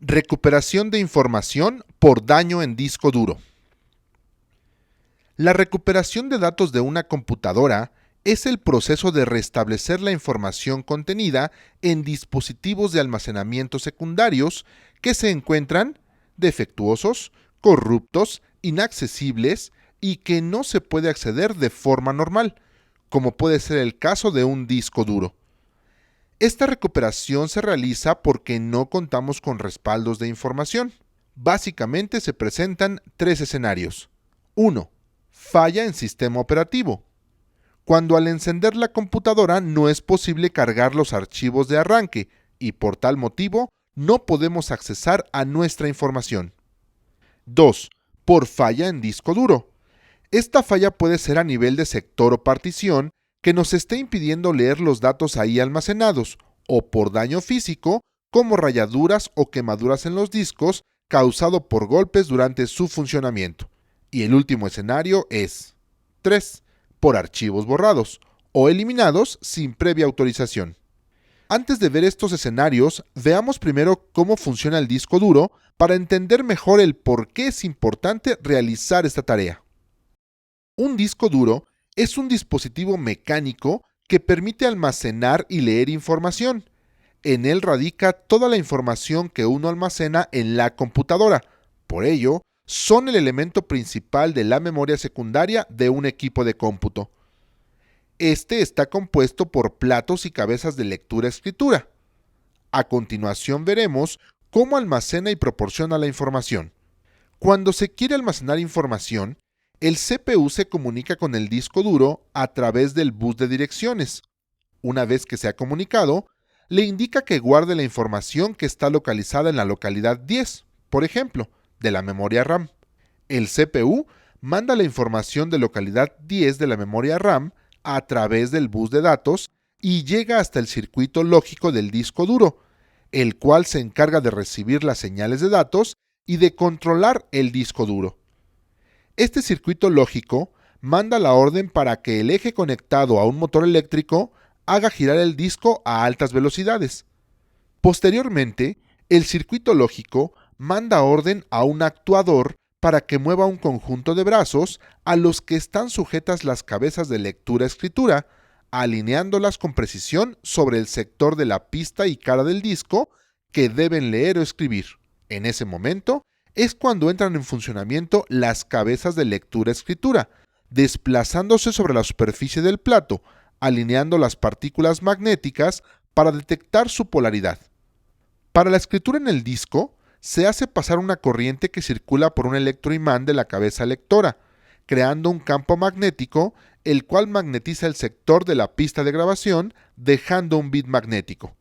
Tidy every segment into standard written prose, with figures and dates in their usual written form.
Recuperación de información por daño en disco duro. La recuperación de datos de una computadora es el proceso de restablecer la información contenida en dispositivos de almacenamiento secundarios que se encuentran defectuosos, corruptos, inaccesibles y que no se puede acceder de forma normal, como puede ser el caso de un disco duro. Esta recuperación se realiza porque no contamos con respaldos de información. Básicamente se presentan tres escenarios. 1. Falla en sistema operativo. Cuando al encender la computadora no es posible cargar los archivos de arranque y por tal motivo no podemos accesar a nuestra información. 2. Por falla en disco duro. Esta falla puede ser a nivel de sector o partición que nos esté impidiendo leer los datos ahí almacenados, o por daño físico, como rayaduras o quemaduras en los discos causado por golpes durante su funcionamiento. Y el último escenario es 3. Por archivos borrados o eliminados sin previa autorización. Antes de ver estos escenarios, veamos primero cómo funciona el disco duro para entender mejor el por qué es importante realizar esta tarea. Un disco duro es un dispositivo mecánico que permite almacenar y leer información. En él radica toda la información que uno almacena en la computadora. Por ello, son el elemento principal de la memoria secundaria de un equipo de cómputo. Este está compuesto por platos y cabezas de lectura-escritura. A continuación veremos cómo almacena y proporciona la información. Cuando se quiere almacenar información, el CPU se comunica con el disco duro a través del bus de direcciones. Una vez que se ha comunicado, le indica que guarde la información que está localizada en la localidad 10, por ejemplo, de la memoria RAM. El CPU manda la información de localidad 10 de la memoria RAM a través del bus de datos y llega hasta el circuito lógico del disco duro, el cual se encarga de recibir las señales de datos y de controlar el disco duro. Este circuito lógico manda la orden para que el eje conectado a un motor eléctrico haga girar el disco a altas velocidades. Posteriormente, el circuito lógico manda orden a un actuador para que mueva un conjunto de brazos a los que están sujetas las cabezas de lectura-escritura, alineándolas con precisión sobre el sector de la pista y cara del disco que deben leer o escribir. En ese momento, es cuando entran en funcionamiento las cabezas de lectura-escritura, desplazándose sobre la superficie del plato, alineando las partículas magnéticas para detectar su polaridad. Para la escritura en el disco, se hace pasar una corriente que circula por un electroimán de la cabeza lectora, creando un campo magnético, el cual magnetiza el sector de la pista de grabación, dejando un bit magnético.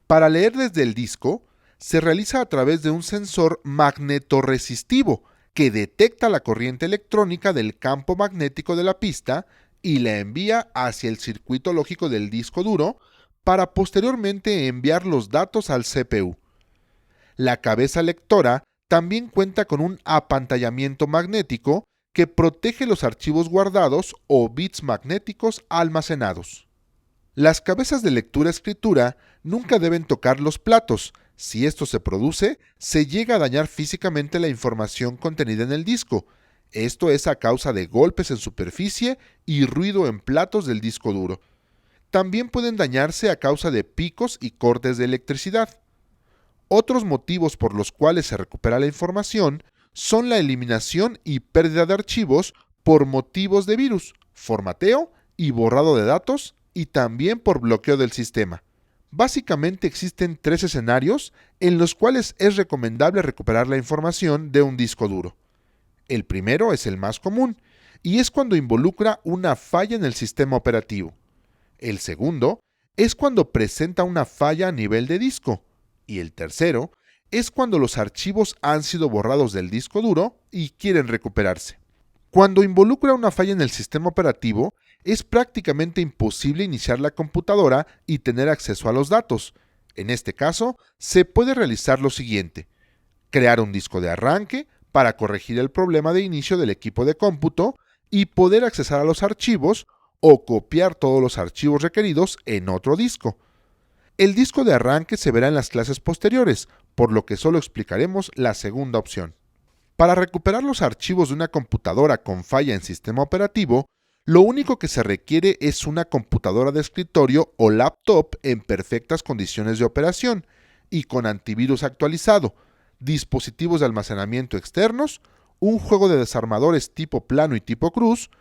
Para leer desde el disco, se realiza a través de un sensor magnetorresistivo que detecta la corriente electrónica del campo magnético de la pista y la envía hacia el circuito lógico del disco duro para posteriormente enviar los datos al CPU. La cabeza lectora también cuenta con un apantallamiento magnético que protege los archivos guardados o bits magnéticos almacenados. Las cabezas de lectura-escritura nunca deben tocar los platos. Si esto se produce, se llega a dañar físicamente la información contenida en el disco. Esto es a causa de golpes en superficie y ruido en platos del disco duro. También pueden dañarse a causa de picos y cortes de electricidad. Otros motivos por los cuales se recupera la información son la eliminación y pérdida de archivos por motivos de virus, formateo y borrado de datos, y también por bloqueo del sistema. Básicamente existen tres escenarios en los cuales es recomendable recuperar la información de un disco duro. El primero es el más común, y es cuando involucra una falla en el sistema operativo. El segundo es cuando presenta una falla a nivel de disco. Y el tercero es cuando los archivos han sido borrados del disco duro y quieren recuperarse. Cuando involucra una falla en el sistema operativo, es prácticamente imposible iniciar la computadora y tener acceso a los datos. En este caso, se puede realizar lo siguiente: crear un disco de arranque para corregir el problema de inicio del equipo de cómputo y poder accesar a los archivos o copiar todos los archivos requeridos en otro disco. El disco de arranque se verá en las clases posteriores, por lo que solo explicaremos la segunda opción. Para recuperar los archivos de una computadora con falla en sistema operativo, lo único que se requiere es una computadora de escritorio o laptop en perfectas condiciones de operación y con antivirus actualizado, dispositivos de almacenamiento externos, un juego de desarmadores tipo plano y tipo cruz,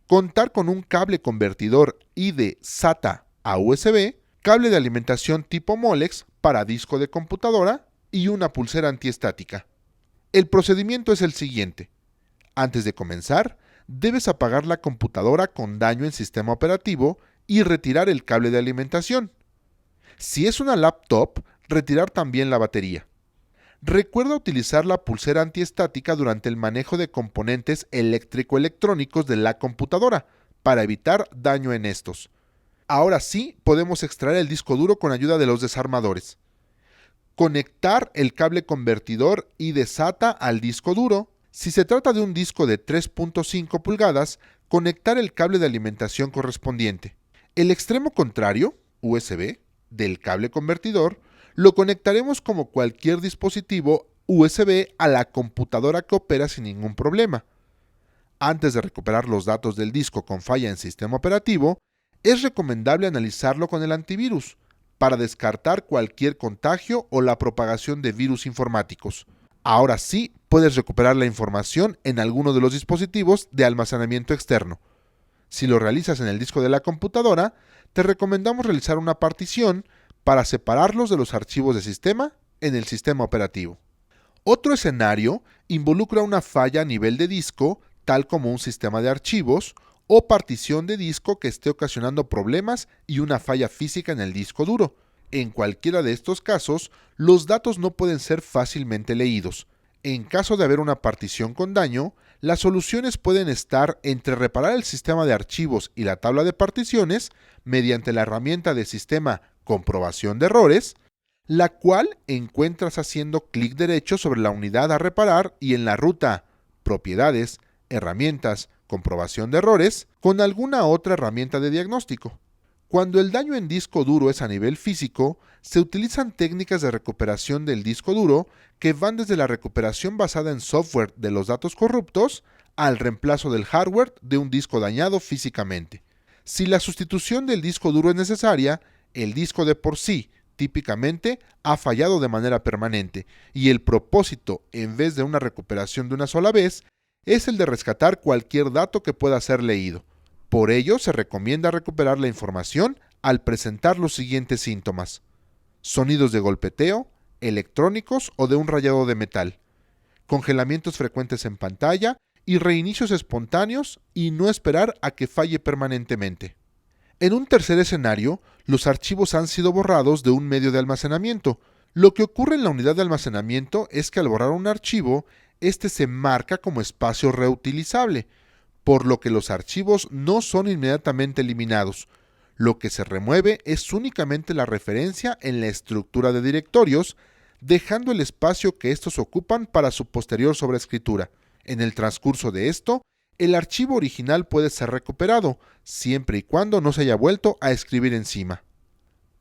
contar con un cable convertidor ID SATA a USB, cable de alimentación tipo Molex para disco de computadora y una pulsera antiestática. El procedimiento es el siguiente. Antes de comenzar, debes apagar la computadora con daño en sistema operativo y retirar el cable de alimentación. Si es una laptop, retirar también la batería. Recuerda utilizar la pulsera antiestática durante el manejo de componentes eléctrico-electrónicos de la computadora para evitar daño en estos. Ahora sí, podemos extraer el disco duro con ayuda de los desarmadores. Conectar el cable convertidor ID SATA al disco duro. Si se trata de un disco de 3.5 pulgadas, conectar el cable de alimentación correspondiente. El extremo contrario, USB, del cable convertidor, lo conectaremos como cualquier dispositivo USB a la computadora que opera sin ningún problema. Antes de recuperar los datos del disco con falla en sistema operativo, es recomendable analizarlo con el antivirus para descartar cualquier contagio o la propagación de virus informáticos. Ahora sí, puedes recuperar la información en alguno de los dispositivos de almacenamiento externo. Si lo realizas en el disco de la computadora, te recomendamos realizar una partición para separarlos de los archivos de sistema en el sistema operativo. Otro escenario involucra una falla a nivel de disco, tal como un sistema de archivos, o partición de disco que esté ocasionando problemas y una falla física en el disco duro. En cualquiera de estos casos, los datos no pueden ser fácilmente leídos. En caso de haber una partición con daño, las soluciones pueden estar entre reparar el sistema de archivos y la tabla de particiones mediante la herramienta de sistema comprobación de errores, la cual encuentras haciendo clic derecho sobre la unidad a reparar y en la ruta Propiedades, Herramientas, Comprobación de errores, con alguna otra herramienta de diagnóstico. Cuando el daño en disco duro es a nivel físico, se utilizan técnicas de recuperación del disco duro que van desde la recuperación basada en software de los datos corruptos al reemplazo del hardware de un disco dañado físicamente. Si la sustitución del disco duro es necesaria, el disco de por sí típicamente ha fallado de manera permanente y el propósito, en vez de una recuperación de una sola vez, es el de rescatar cualquier dato que pueda ser leído. Por ello, se recomienda recuperar la información al presentar los siguientes síntomas: sonidos de golpeteo, electrónicos o de un rayado de metal, congelamientos frecuentes en pantalla y reinicios espontáneos y no esperar a que falle permanentemente. En un tercer escenario, los archivos han sido borrados de un medio de almacenamiento. Lo que ocurre en la unidad de almacenamiento es que al borrar un archivo, este se marca como espacio reutilizable, por lo que los archivos no son inmediatamente eliminados. Lo que se remueve es únicamente la referencia en la estructura de directorios, dejando el espacio que estos ocupan para su posterior sobreescritura. En el transcurso de esto, el archivo original puede ser recuperado, siempre y cuando no se haya vuelto a escribir encima.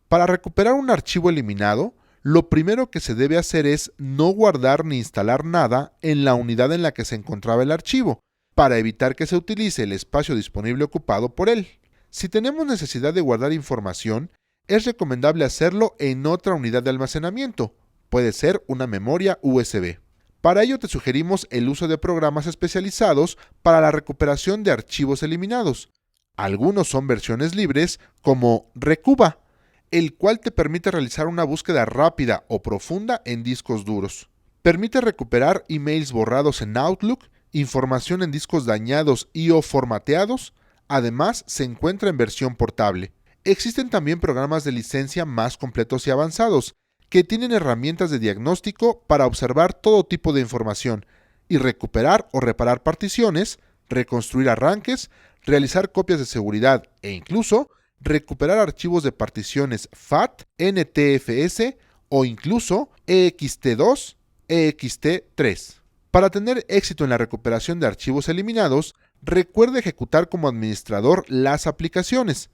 Para recuperar un archivo eliminado, lo primero que se debe hacer es no guardar ni instalar nada en la unidad en la que se encontraba el archivo, para evitar que se utilice el espacio disponible ocupado por él. Si tenemos necesidad de guardar información, es recomendable hacerlo en otra unidad de almacenamiento, puede ser una memoria USB. Para ello te sugerimos el uso de programas especializados para la recuperación de archivos eliminados. Algunos son versiones libres, como Recuba, el cual te permite realizar una búsqueda rápida o profunda en discos duros. Permite recuperar emails borrados en Outlook, información en discos dañados y o formateados. Además, se encuentra en versión portable. Existen también programas de licencia más completos y avanzados, que tienen herramientas de diagnóstico para observar todo tipo de información y recuperar o reparar particiones, reconstruir arranques, realizar copias de seguridad e incluso recuperar archivos de particiones FAT, NTFS o incluso EXT2, EXT3. Para tener éxito en la recuperación de archivos eliminados, recuerde ejecutar como administrador las aplicaciones.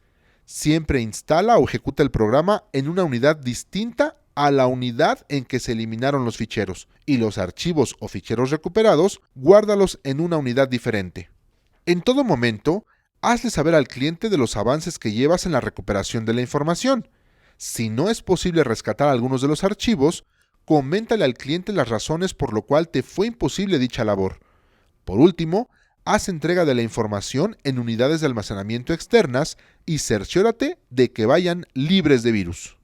Siempre instala o ejecuta el programa en una unidad distinta a la unidad en que se eliminaron los ficheros, y los archivos o ficheros recuperados, guárdalos en una unidad diferente. En todo momento, hazle saber al cliente de los avances que llevas en la recuperación de la información. Si no es posible rescatar algunos de los archivos, coméntale al cliente las razones por lo cual te fue imposible dicha labor. Por último, haz entrega de la información en unidades de almacenamiento externas y cerciórate de que vayan libres de virus.